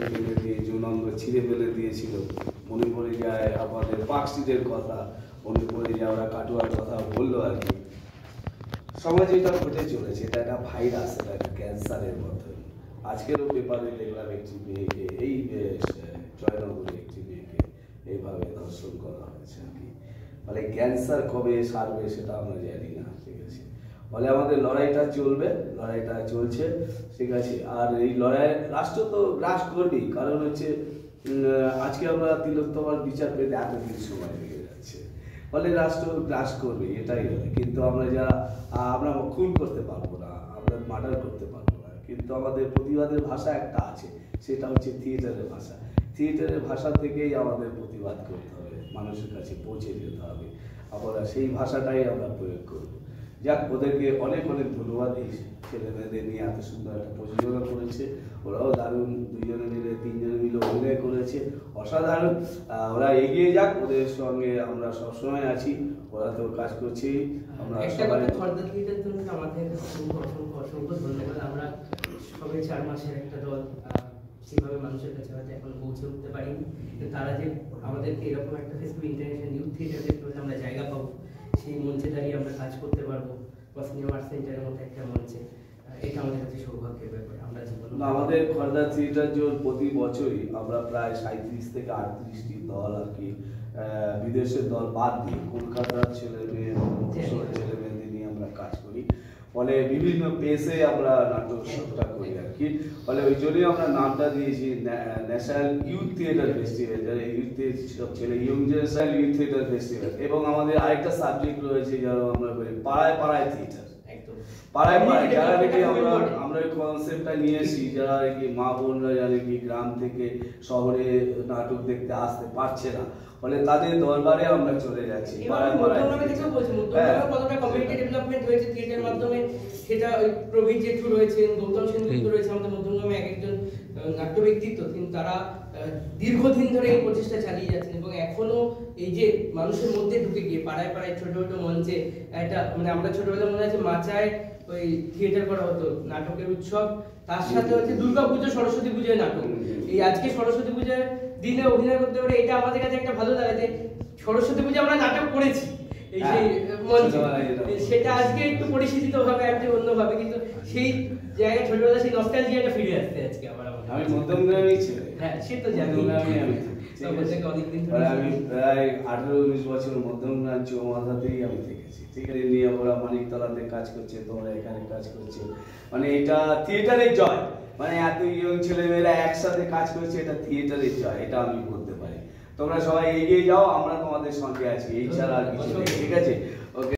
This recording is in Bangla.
ফেলে দিয়ে যৌনাঙ্গ ছিঁড়ে ফেলে দিয়েছিল, মনে পড়ে যায় আমাদের পার্কস্ট্রিটের কথা, মনে পড়ে যায় ওরা কাটুয়ার কথা বললো আর কি। সমাজে এটা ঘটে চলেছে, এটা একটা ভাইরাস, এটা একটা ক্যান্সারের মতো। আজকেরও পেপারে দেখলাম একটি মেয়েকে, এই জয়নগরে একটি মেয়েকে এইভাবে ধর্ষণ করা হয়েছে আর কি। মানে ক্যান্সার কবে সারবে সেটা আমরা জানি না, ঠিক আছে। ফলে আমাদের লড়াইটা চলবে, লড়াইটা চলছে, ঠিক আছে। আর এই লড়াই রাষ্ট্র তো গ্রাস করবেই, কারণ হচ্ছে আজকে আমরা তিলোত্তমার বিচার পেতে এতদিন সময় লেগে যাচ্ছে, ফলে রাষ্ট্র গ্রাস করবে, এটাই হয়। কিন্তু আমরা যারা আমরা খুন করতে পারবো না, আমরা মার্ডার করতে পারবো না, কিন্তু আমাদের প্রতিবাদের ভাষা একটা আছে, সেটা হচ্ছে থিয়েটারের ভাষা। থিয়েটারের ভাষা থেকেই আমাদের প্রতিবাদ করতে হবে, মানুষের কাছে পৌঁছে যেতে হবে, আমরা সেই ভাষাটাই আমরা প্রয়োগ করব। যাক, ওদেরকে অনেক অনেক ধন্যবাদ। এই ছেলে মেয়েদের নিয়ে এত সুন্দর একটা প্রযোজনা করেছে, ওরাও দারুণ, দুইজনে মিলে তিনজনে মিলে অভিনয় করেছে, অসাধারণ। ওরা এগিয়ে যাক, ওদের সঙ্গে আমরা সবসময় আছি, ওরা তো কাজ করছি। আমরা সবাই খর্দা থিয়েটার জন্য আমাদের অসংখ্য ধন্যবাদ। আমরা সবে 4 মাসের একটা দল, সেভাবে মানুষের কাছে হয়তো এখন পৌঁছে উঠতে পারিনি, কিন্তু তারা যে আমাদেরকে এরকম একটা ফেসবুক ইন্টারন্যাশনাল ইউথ থিয়েটার ফেস্টিভ্যালে আমরা জায়গা পাবো, সেই মঞ্চে দাঁড়িয়ে আমরা কাজ করতে পারবো বা সিনেমা আর্ট সেন্টারের মতো একটা মঞ্চে, এটা আমাদের কাছে সৌভাগ্যের ব্যাপার। আমরা আমাদের খর্দা থিয়েটার জোন প্রতি বছরই আমরা প্রায় 37 থেকে 38টি দল আর কি, বিদেশের দল বাদ দিয়ে কলকাতার ছেলে মেয়ে, ছেলে মেয়েদের নিয়ে আমরা কাজ করি। ফলে বিভিন্ন পেসে আমরা নাটক সবটা করি আর কি। ফলে ওই জন্যই আমরা নামটা দিয়েছি ন্যাশনাল ইউথ থিয়েটার ফেস্টিভ্যাল, যারা ইউথের সব ছেলে, young generation youth theatre festival. এবং আমাদের আরেকটা সাবজেক্ট রয়েছে যারা আমরা করি পাড়ায় পাড়ায় থিয়েটার, পাড়ায় পাড়ায় যারা নাকি আমরা ওই কনসেপ্টটা নিয়ে এসেছি, যারা নাকি মা বোনরা যারা কি গ্রাম থেকে শহরে নাটক দেখতে আসতে পারছে না, ফলে তাদের দরবারে আমরা চলে যাচ্ছি পাড়ায় পাড়ায়। কতটা কমিউনিটি ডেভেলপমেন্ট হয়েছে থিয়েটারের মাধ্যমে, সেটা ওই প্রবীর জেঠু রয়েছেন, গৌতম সেনগুপ্ত রয়েছে, আমাদের মধ্যমগ্রামে এক একজন নাট্য ব্যক্তিত্ব, কিন্তু তারা দীর্ঘদিন ধরে এই প্রচেষ্টা চালিয়ে যাচ্ছেন। এবং এখনো এই যে মানুষের মধ্যে ঢুকে গিয়ে পাড়ায় পাড়ায় ছোট ছোট মঞ্চে একটা, মানে আমরা ছোটবেলা মনে আছে মাচায় ওই থিয়েটার করা হতো, নাটকের উৎসব, তার সাথে হচ্ছে দুর্গাপুজো, সরস্বতী পুজোয় নাটক। এই আজকে সরস্বতী পুজোর দিনে অভিনয় করতে পারে, এটা আমাদের কাছে একটা ভালো লাগে যে সরস্বতী পুজো আমরা নাটক করেছি এই সেই মঞ্চে, সেটা আজকে একটু পরিশীলিত ভাবে একটু অন্যভাবে, কিন্তু সেই জায়গায় ছোটবেলা সেই নস্টালজিয়াটা ফিরে আসছে আজকে আবার। আমি মধ্যমগ্রামেই ছেলে, হ্যাঁ সে তো জানি, আমি প্রায় 18-19 বছর মধ্যমগ্রাম চৌমাথাতেই আমি থেকেছি, ঠিক আছে। নিয়ে ওরা মানিকতলাতে কাজ করছে, তোমরা এখানে কাজ করছে, মানে এটা থিয়েটারের জয়। মানে এত ইয়ং ছেলেমেয়েরা একসাথে কাজ করছে, এটা থিয়েটারের জয়, এটা আমি বলতে পারি। তোমরা সবাই এগিয়ে যাও, আমরা তোমাদের সঙ্গে আছি, এই ছাড়া আর কিছু নেই, ঠিক আছে। ওকে।